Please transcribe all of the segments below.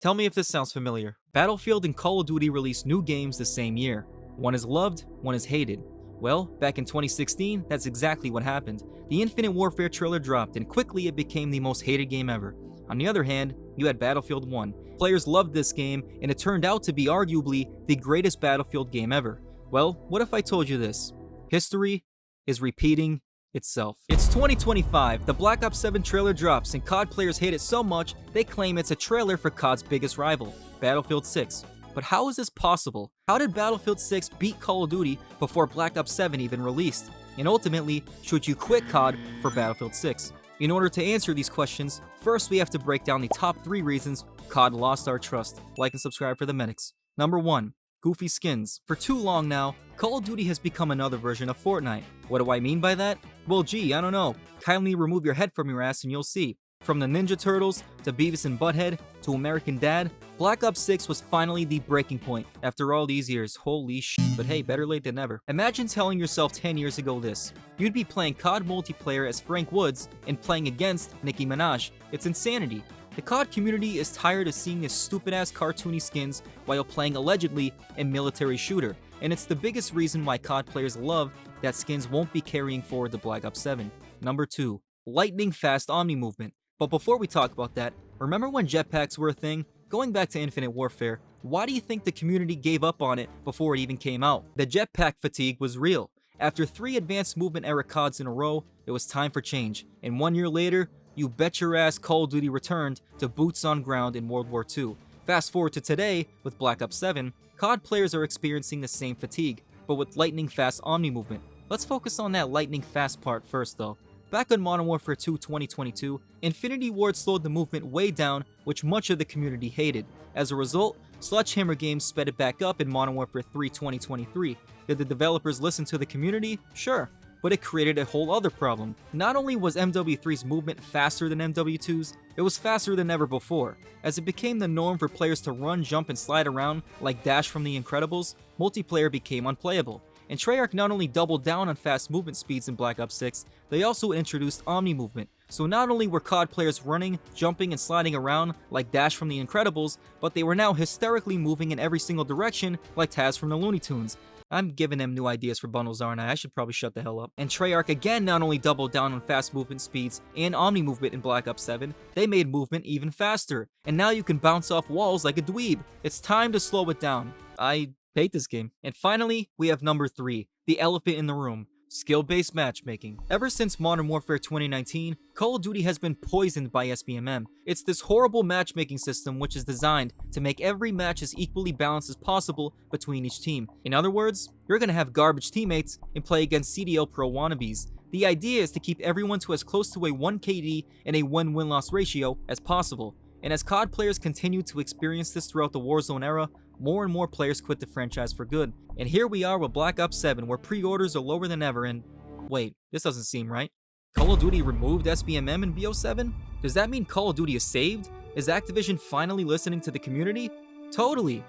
Tell me if this sounds familiar. Battlefield and Call of Duty released new games the same year. One is loved, one is hated. Well, back in 2016, that's exactly what happened. The Infinite Warfare trailer dropped, and quickly it became the most hated game ever. On the other hand, you had Battlefield 1. Players loved this game, and it turned out to be arguably the greatest Battlefield game ever. Well, what if I told you this? History is repeating itself. It's 2025, the Black Ops 7 trailer drops, and COD players hate it so much, they claim it's a trailer for COD's biggest rival, Battlefield 6. But how is this possible? How did Battlefield 6 beat Call of Duty before Black Ops 7 even released? And ultimately, should you quit COD for Battlefield 6? In order to answer these questions, first we have to break down the top 3 reasons COD lost our trust. Like and subscribe for the medics. Number 1. Goofy skins. For too long now, Call of Duty has become another version of Fortnite. What do I mean by that? Well gee, I don't know. Kindly remove your head from your ass and you'll see. From the Ninja Turtles, to Beavis and Butthead, to American Dad, Black Ops 6 was finally the breaking point after all these years. Holy shit, but hey, better late than never. Imagine telling yourself 10 years ago this. You'd be playing COD multiplayer as Frank Woods and playing against Nicki Minaj. It's insanity. The COD community is tired of seeing this stupid-ass cartoony skins while playing allegedly a military shooter, and it's the biggest reason why COD players love that skins won't be carrying forward to Black Ops 7. Number 2. Lightning fast Omni movement. But before we talk about that, remember when jetpacks were a thing? Going back to Infinite Warfare, why do you think the community gave up on it before it even came out? The jetpack fatigue was real. After 3 advanced movement era CODs in a row, it was time for change, and 1 year later, you bet your ass Call of Duty returned to boots on ground in World War II. Fast forward to today, with Black Ops 7, COD players are experiencing the same fatigue, but with lightning fast Omni movement. Let's focus on that lightning fast part first though. Back on Modern Warfare 2 2022, Infinity Ward slowed the movement way down, which much of the community hated. As a result, Sledgehammer Games sped it back up in Modern Warfare 3 2023. Did the developers listen to the community? Sure. But it created a whole other problem. Not only was MW3's movement faster than MW2's, it was faster than ever before. As it became the norm for players to run, jump, and slide around like Dash from The Incredibles, multiplayer became unplayable. And Treyarch not only doubled down on fast movement speeds in Black Ops 6, they also introduced Omni movement. So not only were COD players running, jumping, and sliding around like Dash from The Incredibles, but they were now hysterically moving in every single direction like Taz from the Looney Tunes. I'm giving them new ideas for bundles, aren't I? I should probably shut the hell up. And Treyarch again not only doubled down on fast movement speeds and Omni movement in Black Ops 7, they made movement even faster. And now you can bounce off walls like a dweeb. It's time to slow it down. I hate this game. And finally, we have number 3, the elephant in the room. Skill-based matchmaking. Ever since Modern Warfare 2019, Call of Duty has been poisoned by SBMM. It's this horrible matchmaking system which is designed to make every match as equally balanced as possible between each team. In other words, you're gonna have garbage teammates and play against CDL Pro wannabes. The idea is to keep everyone to as close to a 1 KD and a 1 win-loss ratio as possible. And as COD players continue to experience this throughout the Warzone era, more and more players quit the franchise for good. And here we are with Black Ops 7, where pre-orders are lower than ever and... Wait, this doesn't seem right. Call of Duty removed SBMM in BO7? Does that mean Call of Duty is saved? Is Activision finally listening to the community? Totally.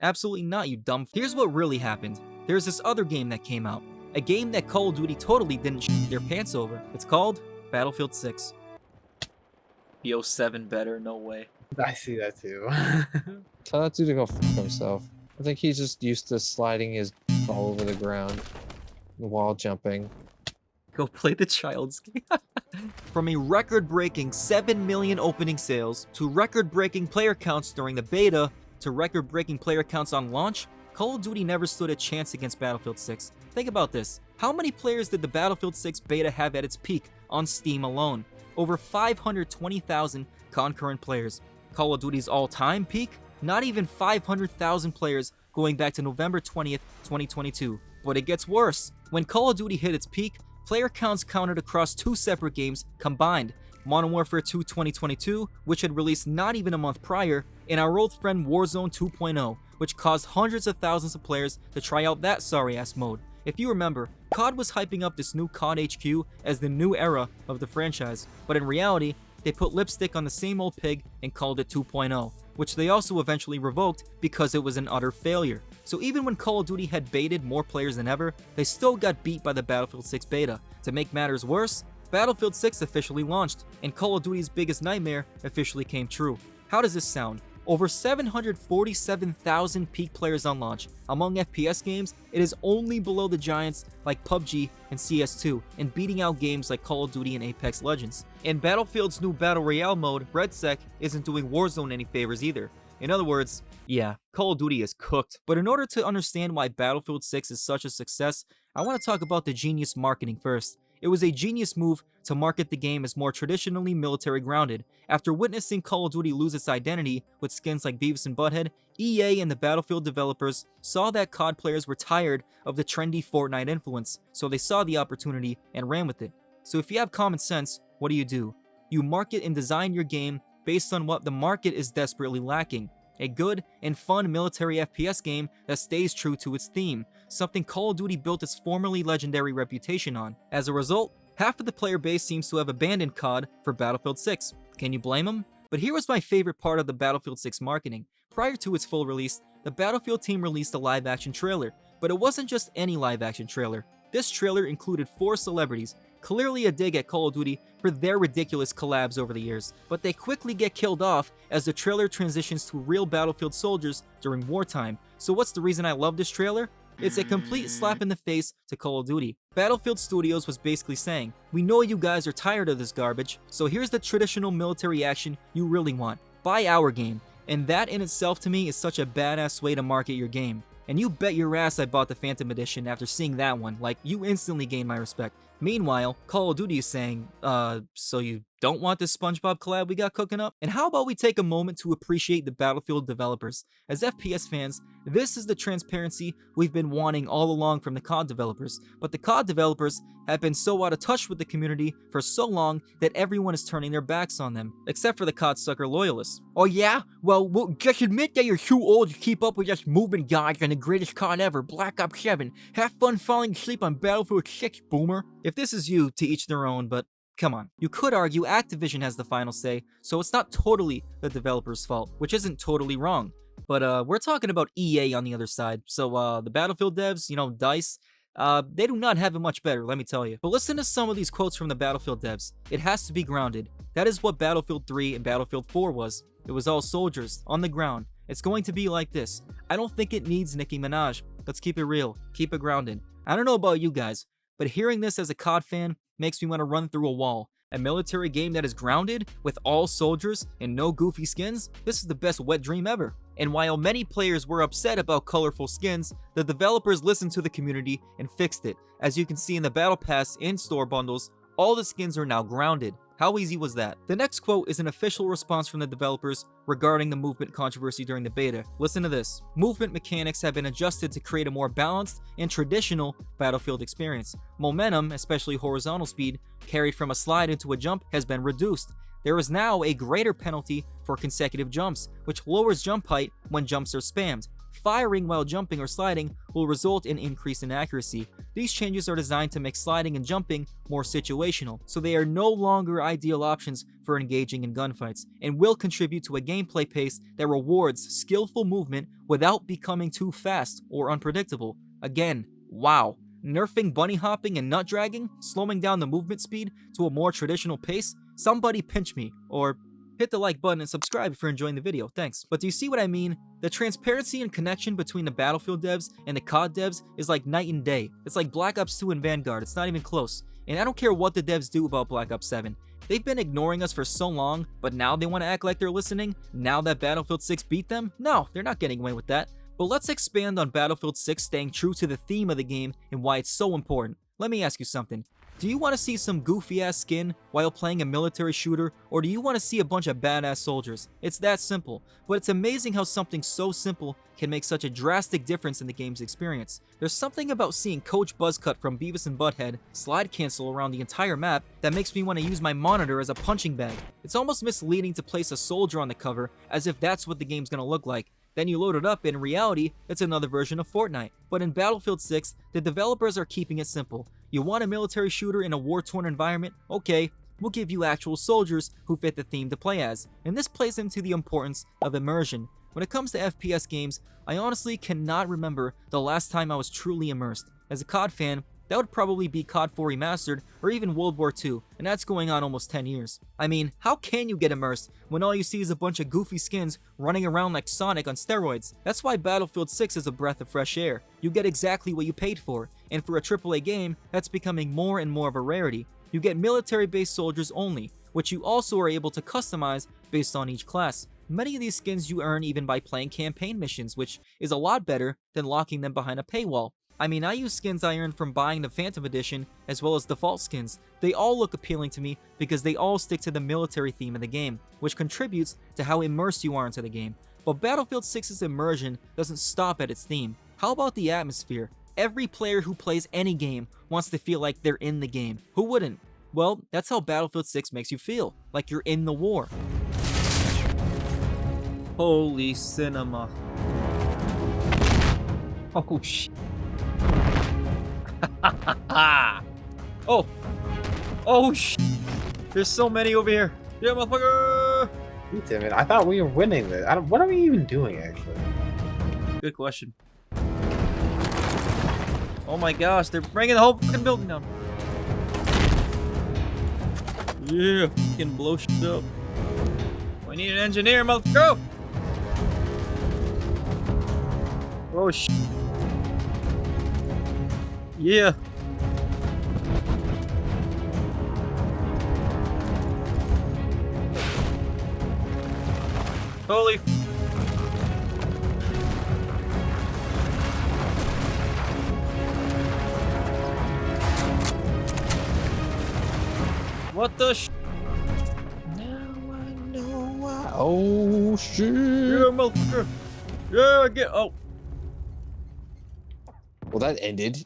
Absolutely not, you dumb... Here's what really happened. There's this other game that came out. A game that Call of Duty totally didn't shit their pants over. It's called Battlefield 6. BO7 better, no way. I see that too. Tell that dude to go fuck himself. I think he's just used to sliding his all over the ground while jumping. Go play the child's game. From a record-breaking 7 million opening sales, to record-breaking player counts during the beta, to record-breaking player counts on launch, Call of Duty never stood a chance against Battlefield 6. Think about this. How many players did the Battlefield 6 beta have at its peak on Steam alone? Over 520,000 concurrent players. Call of Duty's all-time peak? Not even 500,000 players going back to November 20th, 2022. But it gets worse. When Call of Duty hit its peak, player counts counted across 2 separate games combined. Modern Warfare 2 2022, which had released not even a month prior, and our old friend Warzone 2.0, which caused hundreds of thousands of players to try out that sorry-ass mode. If you remember, COD was hyping up this new COD HQ as the new era of the franchise, but in reality, they put lipstick on the same old pig and called it 2.0, which they also eventually revoked because it was an utter failure. So even when Call of Duty had baited more players than ever, they still got beat by the Battlefield 6 beta. To make matters worse, Battlefield 6 officially launched, and Call of Duty's biggest nightmare officially came true. How does this sound? Over 747,000 peak players on launch. Among FPS games, it is only below the giants like PUBG and CS2, and beating out games like Call of Duty and Apex Legends. And Battlefield's new Battle Royale mode, REDSEC, isn't doing Warzone any favors either. In other words, yeah, Call of Duty is cooked. But in order to understand why Battlefield 6 is such a success, I want to talk about the genius marketing first. It was a genius move to market the game as more traditionally military grounded. After witnessing Call of Duty lose its identity with skins like Beavis and Butthead, EA and the Battlefield developers saw that COD players were tired of the trendy Fortnite influence, so they saw the opportunity and ran with it. So if you have common sense, what do? You market and design your game based on what the market is desperately lacking. A good and fun military FPS game that stays true to its theme, something Call of Duty built its formerly legendary reputation on. As a result, half of the player base seems to have abandoned COD for Battlefield 6. Can you blame them? But here was my favorite part of the Battlefield 6 marketing. Prior to its full release, the Battlefield team released a live-action trailer, but it wasn't just any live-action trailer. This trailer included 4 celebrities, clearly a dig at Call of Duty for their ridiculous collabs over the years, but they quickly get killed off as the trailer transitions to real Battlefield soldiers during wartime. So what's the reason I love this trailer? It's a complete slap in the face to Call of Duty. Battlefield Studios was basically saying, we know you guys are tired of this garbage, so here's the traditional military action you really want. Buy our game. And that in itself to me is such a badass way to market your game. And you bet your ass I bought the Phantom Edition after seeing that one, like you instantly gained my respect. Meanwhile, Call of Duty is saying, so you don't want this SpongeBob collab we got cooking up? And how about we take a moment to appreciate the Battlefield developers? As FPS fans, this is the transparency we've been wanting all along from the COD developers. But the COD developers have been so out of touch with the community for so long that everyone is turning their backs on them, except for the COD sucker loyalists. Oh yeah? Well, just admit that you're too old to keep up with us movement gods and the greatest COD ever, Black Ops 7. Have fun falling asleep on Battlefield 6, boomer. If this is you, to each their own, but come on. You could argue Activision has the final say, so it's not totally the developer's fault, which isn't totally wrong. But we're talking about EA on the other side, so the Battlefield devs, DICE, they do not have it much better, let me tell you. But listen to some of these quotes from the Battlefield devs. It has to be grounded. That is what Battlefield 3 and Battlefield 4 was. It was all soldiers, on the ground. It's going to be like this. I don't think it needs Nicki Minaj. Let's keep it real. Keep it grounded. I don't know about you guys, but hearing this as a COD fan makes me want to run through a wall. A military game that is grounded, with all soldiers and no goofy skins? This is the best wet dream ever. And while many players were upset about colorful skins, the developers listened to the community and fixed it. As you can see in the Battle Pass and store bundles, all the skins are now grounded. How easy was that? The next quote is an official response from the developers regarding the movement controversy during the beta. Listen to this. Movement mechanics have been adjusted to create a more balanced and traditional Battlefield experience. Momentum, especially horizontal speed, carried from a slide into a jump has been reduced. There is now a greater penalty for consecutive jumps, which lowers jump height when jumps are spammed. Firing while jumping or sliding will result in increase in accuracy. These changes are designed to make sliding and jumping more situational, so they are no longer ideal options for engaging in gunfights, and will contribute to a gameplay pace that rewards skillful movement without becoming too fast or unpredictable. Again, wow. Nerfing bunny hopping and nut dragging, slowing down the movement speed to a more traditional pace? Somebody pinch me, or hit the like button and subscribe if you're enjoying the video, thanks. But do you see what I mean? The transparency and connection between the Battlefield devs and the COD devs is like night and day. It's like Black Ops 2 and Vanguard, it's not even close. And I don't care what the devs do about Black Ops 7. They've been ignoring us for so long, but now they want to act like they're listening? Now that Battlefield 6 beat them? No, they're not getting away with that. But let's expand on Battlefield 6 staying true to the theme of the game and why it's so important. Let me ask you something. Do you want to see some goofy ass skin while playing a military shooter, or do you want to see a bunch of badass soldiers? It's that simple, but it's amazing how something so simple can make such a drastic difference in the game's experience. There's something about seeing Coach Buzzcut from Beavis and Butthead slide cancel around the entire map that makes me want to use my monitor as a punching bag. It's almost misleading to place a soldier on the cover as if that's what the game's gonna look like. Then you load it up, and in reality, it's another version of Fortnite. But in Battlefield 6, the developers are keeping it simple. You want a military shooter in a war-torn environment? Okay, we'll give you actual soldiers who fit the theme to play as. And this plays into the importance of immersion. When it comes to FPS games, I honestly cannot remember the last time I was truly immersed. As a COD fan, That would probably be COD 4 Remastered or even World War II, and that's going on almost 10 years. I mean, how can you get immersed when all you see is a bunch of goofy skins running around like Sonic on steroids? That's why Battlefield 6 is a breath of fresh air. You get exactly what you paid for, and for a AAA game, that's becoming more and more of a rarity. You get military-based soldiers only, which you also are able to customize based on each class. Many of these skins you earn even by playing campaign missions, which is a lot better than locking them behind a paywall. I mean, I use skins I earned from buying the Phantom Edition as well as default skins. They all look appealing to me because they all stick to the military theme of the game, which contributes to how immersed you are into the game. But Battlefield 6's immersion doesn't stop at its theme. How about the atmosphere? Every player who plays any game wants to feel like they're in the game. Who wouldn't? Well, that's how Battlefield 6 makes you feel, like you're in the war. Holy cinema. Oh, shit. Oh! Oh, shit. There's so many over here. Yeah, motherfucker! Damn it, I thought we were winning this. What are we even doing, actually? Good question. Oh my gosh, they're bringing the whole fucking building down. Yeah, fucking blow shit up. I need an engineer, motherfucker! Oh shit. Yeah. Holy. What the sh? Now I know why. Oh shit! Yeah, motherfucker. Yeah, get. Oh. Well, that ended.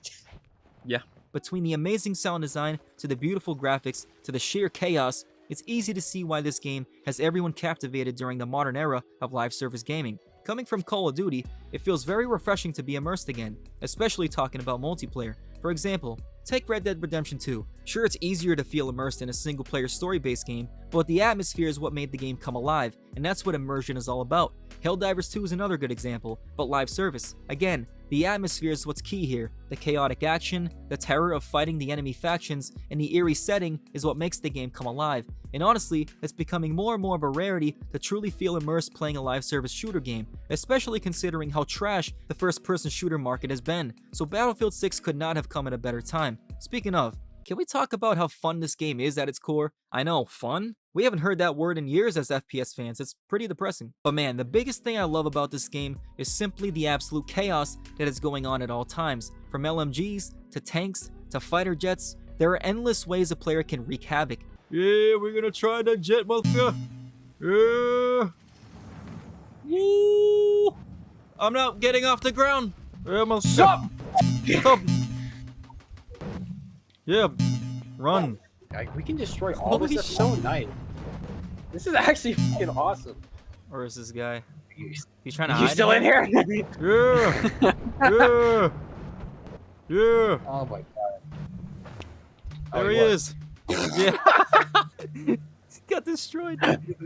Yeah. Between the amazing sound design to the beautiful graphics to the sheer chaos, it's easy to see why this game has everyone captivated during the modern era of live service gaming. Coming from Call of Duty, it feels very refreshing to be immersed again, especially talking about multiplayer. For example, take Red Dead Redemption 2. Sure, it's easier to feel immersed in a single-player story-based game, but the atmosphere is what made the game come alive, and that's what immersion is all about. Helldivers 2 is another good example, but live service. Again, the atmosphere is what's key here. The chaotic action, the terror of fighting the enemy factions, and the eerie setting is what makes the game come alive. And honestly, it's becoming more and more of a rarity to truly feel immersed playing a live service shooter game, especially considering how trash the first-person shooter market has been. So Battlefield 6 could not have come at a better time. Speaking of, can we talk about how fun this game is at its core? I know, fun? We haven't heard that word in years as FPS fans, it's pretty depressing. But man, the biggest thing I love about this game is simply the absolute chaos that is going on at all times. From LMGs, to tanks, to fighter jets, there are endless ways a player can wreak havoc. Yeah, we're gonna try that jet, motherfucker! Yeah! Woo! I'm not getting off the ground! Yeah, Stop! Stop! Yeah, run. Like, we can destroy all Holy this. That's so nice. This is actually fucking awesome. Or is this guy? You He's trying to hide. still in here? Yeah! Yeah! Yeah! Oh my god. There he is! Yeah! He got destroyed.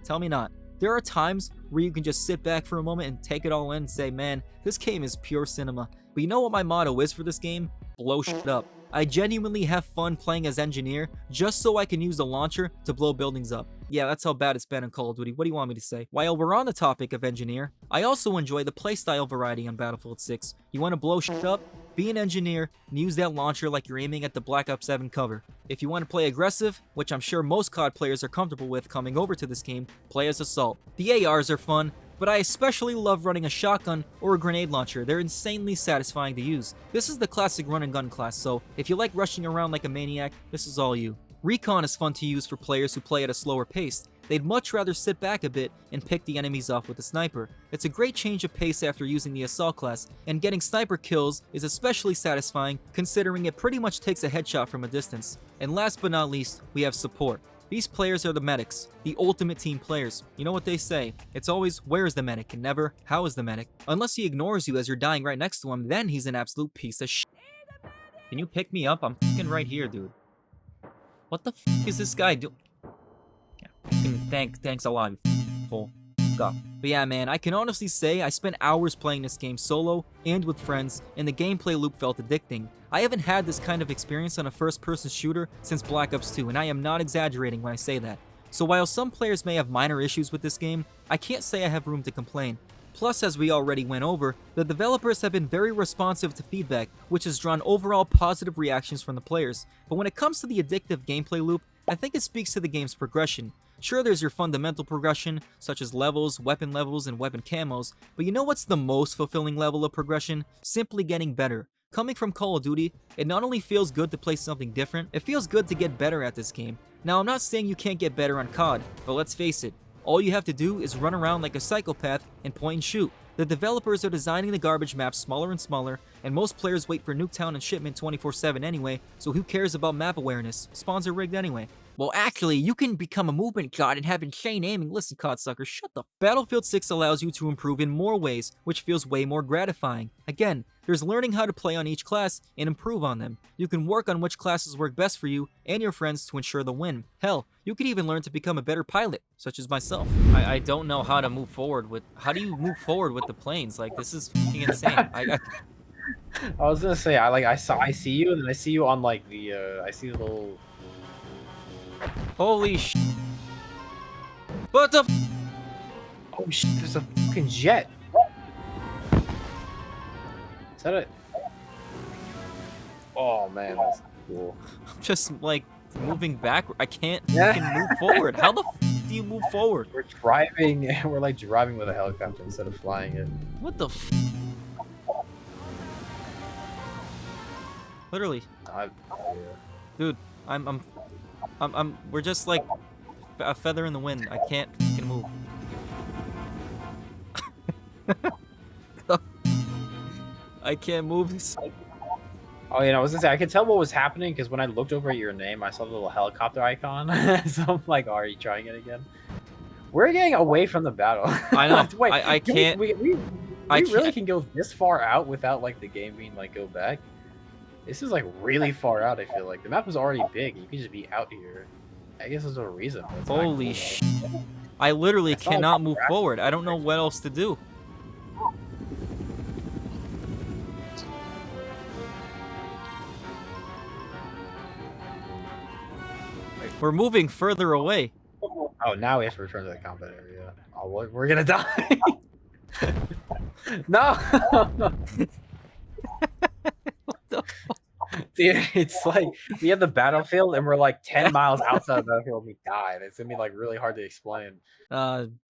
Tell me not. There are times where you can just sit back for a moment and take it all in and say, man, this game is pure cinema. But you know what my motto is for this game? Blow shit up. I genuinely have fun playing as engineer just so I can use the launcher to blow buildings up. Yeah, that's how bad it's been in Call of Duty. What do you want me to say? While we're on the topic of engineer, I also enjoy the playstyle variety on Battlefield 6. You want to blow shit up? Be an engineer and use that launcher like you're aiming at the Black Ops 7 cover. If you want to play aggressive, which I'm sure most COD players are comfortable with coming over to this game, play as Assault. The ARs are fun, but I especially love running a shotgun or a grenade launcher. They're insanely satisfying to use. This is the classic run and gun class, so if you like rushing around like a maniac, this is all you. Recon is fun to use for players who play at a slower pace. They'd much rather sit back a bit and pick the enemies off with a sniper. It's a great change of pace after using the assault class, and getting sniper kills is especially satisfying considering it pretty much takes a headshot from a distance. And last but not least, we have support. These players are the medics, the ultimate team players. You know what they say, it's always where is the medic and never how is the medic. Unless he ignores you as you're dying right next to him, then he's an absolute piece of shit. Can you pick me up? I'm fucking right here, dude. What the f is this guy doing? Yeah, thanks a lot, you fool. off. But yeah, man, I can honestly say I spent hours playing this game solo and with friends, and the gameplay loop felt addicting. I haven't had this kind of experience on a first-person shooter since Black Ops 2, and I am not exaggerating when I say that. So while some players may have minor issues with this game, I can't say I have room to complain. Plus, as we already went over, the developers have been very responsive to feedback, which has drawn overall positive reactions from the players. But when it comes to the addictive gameplay loop, I think it speaks to the game's progression. Sure, there's your fundamental progression, such as levels, weapon levels, and weapon camos, but you know what's the most fulfilling level of progression? Simply getting better. Coming from Call of Duty, it not only feels good to play something different, it feels good to get better at this game. Now, I'm not saying you can't get better on COD, but let's face it, all you have to do is run around like a psychopath and point and shoot. The developers are designing the garbage maps smaller and smaller, and most players wait for Nuketown and Shipment 24/7 anyway, so who cares about map awareness? Spawns are rigged anyway. Well, actually, you can become a movement god and have insane aiming. Listen, COD suckers, shut the f. Battlefield 6 allows you to improve in more ways, which feels way more gratifying. Again, there's learning how to play on each class and improve on them. You can work on which classes work best for you and your friends to ensure the win. Hell, you could even learn to become a better pilot, such as myself. I don't know how to move forward with... How do you move forward with the planes? Like, this is fucking insane. I was gonna say, I see you, and then I see you on like the I see the little. Holy sh... What the f... Oh shit! There's a fucking jet. Is that it? Oh man, that's cool. I'm just, like, moving back. I can't fucking move forward. How the f do you move forward? We're driving, we're like driving with a helicopter instead of flying it. What the f... Literally. Dude, we're just like a feather in the wind. I can't fucking move. I can't move. Oh, you know, I was gonna say, I could tell what was happening because when I looked over at your name, I saw the little helicopter icon. So I'm like, oh, are you trying it again? We're getting away from the battle. I know. Wait, I can't. We really can go this far out without like the game being like go back. This is like really far out. I feel like the map was already big. You could just be out here. I guess there's no reason. Holy sh! I literally cannot move forward. I don't know what else to do. We're moving further away. Oh, now we have to return to the combat area. Oh, we're gonna die. No. Dude, it's like we have the battlefield and we're like 10 miles outside of the battlefield and we died. It's gonna be like really hard to explain.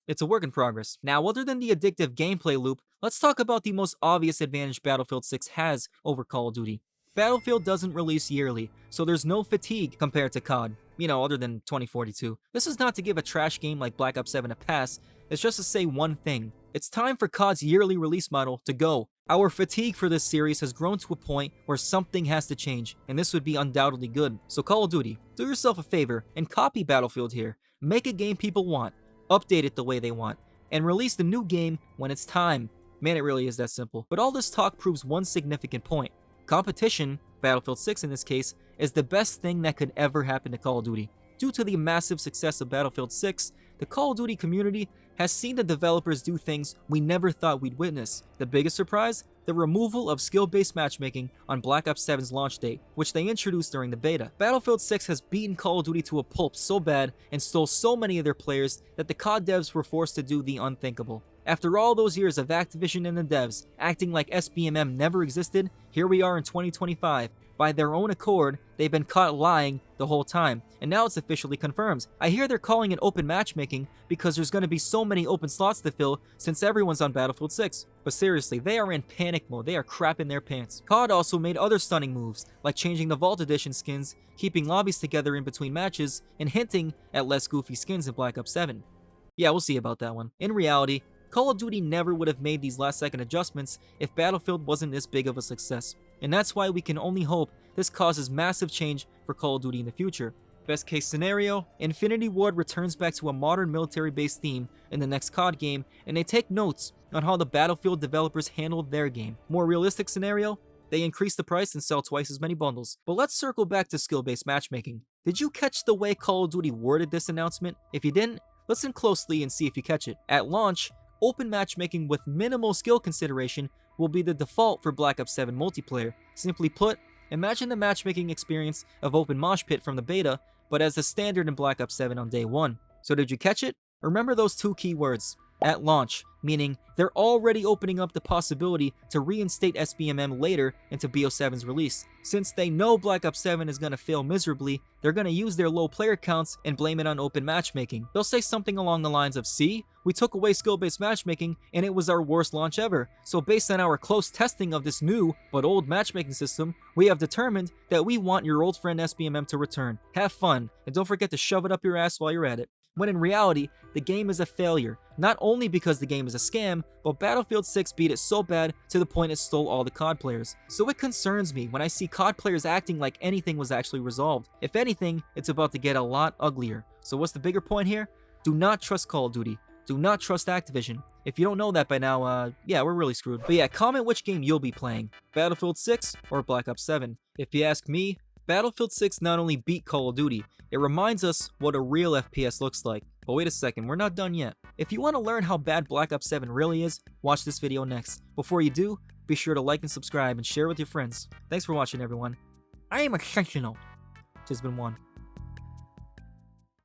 It's a work in progress. Now, other than the addictive gameplay loop, let's talk about the most obvious advantage Battlefield 6 has over Call of Duty. Battlefield doesn't release yearly, so there's no fatigue compared to COD, you know, other than 2042. This is not to give a trash game like Black Ops 7 a pass, it's just to say one thing. It's time for COD's yearly release model to go. Our fatigue for this series has grown to a point where something has to change, and this would be undoubtedly good. So Call of Duty, do yourself a favor and copy Battlefield here. Make a game people want, update it the way they want, and release the new game when it's time. Man, it really is that simple. But all this talk proves one significant point. Competition, Battlefield 6 in this case, is the best thing that could ever happen to Call of Duty. Due to the massive success of Battlefield 6, the Call of Duty community has seen the developers do things we never thought we'd witness. The biggest surprise? The removal of skill-based matchmaking on Black Ops 7's launch date, which they introduced during the beta. Battlefield 6 has beaten Call of Duty to a pulp so bad and stole so many of their players that the COD devs were forced to do the unthinkable. After all those years of Activision and the devs acting like SBMM never existed, here we are in 2025. By their own accord, they've been caught lying the whole time, and now it's officially confirmed. I hear they're calling it open matchmaking because there's going to be so many open slots to fill since everyone's on Battlefield 6. But seriously, they are in panic mode. They are crapping their pants. COD also made other stunning moves, like changing the Vault Edition skins, keeping lobbies together in between matches, and hinting at less goofy skins in Black Ops 7. Yeah, we'll see about that one. In reality, Call of Duty never would have made these last-second adjustments if Battlefield wasn't this big of a success. And that's why we can only hope this causes massive change for Call of Duty in the future. Best case scenario, Infinity Ward returns back to a modern military-based theme in the next COD game, and they take notes on how the Battlefield developers handled their game. More realistic scenario, they increase the price and sell twice as many bundles. But let's circle back to skill-based matchmaking. Did you catch the way Call of Duty worded this announcement? If you didn't, Listen closely and see if you catch it. At launch, open matchmaking with minimal skill consideration will be the default for Black Ops 7 multiplayer. Simply put, imagine the matchmaking experience of Open Mosh Pit from the beta, but as the standard in Black Ops 7 on day 1. So did you catch it? Remember those 2 key words. At launch, meaning they're already opening up the possibility to reinstate SBMM later into BO7's release. Since they know Black Ops 7 is going to fail miserably, they're going to use their low player counts and blame it on open matchmaking. They'll say something along the lines of, see, we took away skill-based matchmaking and it was our worst launch ever. So based on our close testing of this new but old matchmaking system, we have determined that we want your old friend SBMM to return. Have fun, and don't forget to shove it up your ass while you're at it. When in reality, the game is a failure, not only because the game is a scam, but Battlefield 6 beat it so bad to the point it stole all the COD players. So it concerns me when I see COD players acting like anything was actually resolved. If anything, it's about to get a lot uglier. So what's the bigger point here? Do not trust Call of Duty. Do not trust Activision. If you don't know that by now, yeah, we're really screwed. But yeah, comment which game you'll be playing, Battlefield 6 or Black Ops 7. If you ask me, Battlefield 6 not only beat Call of Duty, it reminds us what a real FPS looks like. But wait a second, we're not done yet. If you want to learn how bad Black Ops 7 really is, watch this video next. Before you do, be sure to like and subscribe and share with your friends. Thanks for watching, everyone. I am exceptional. Tis been one.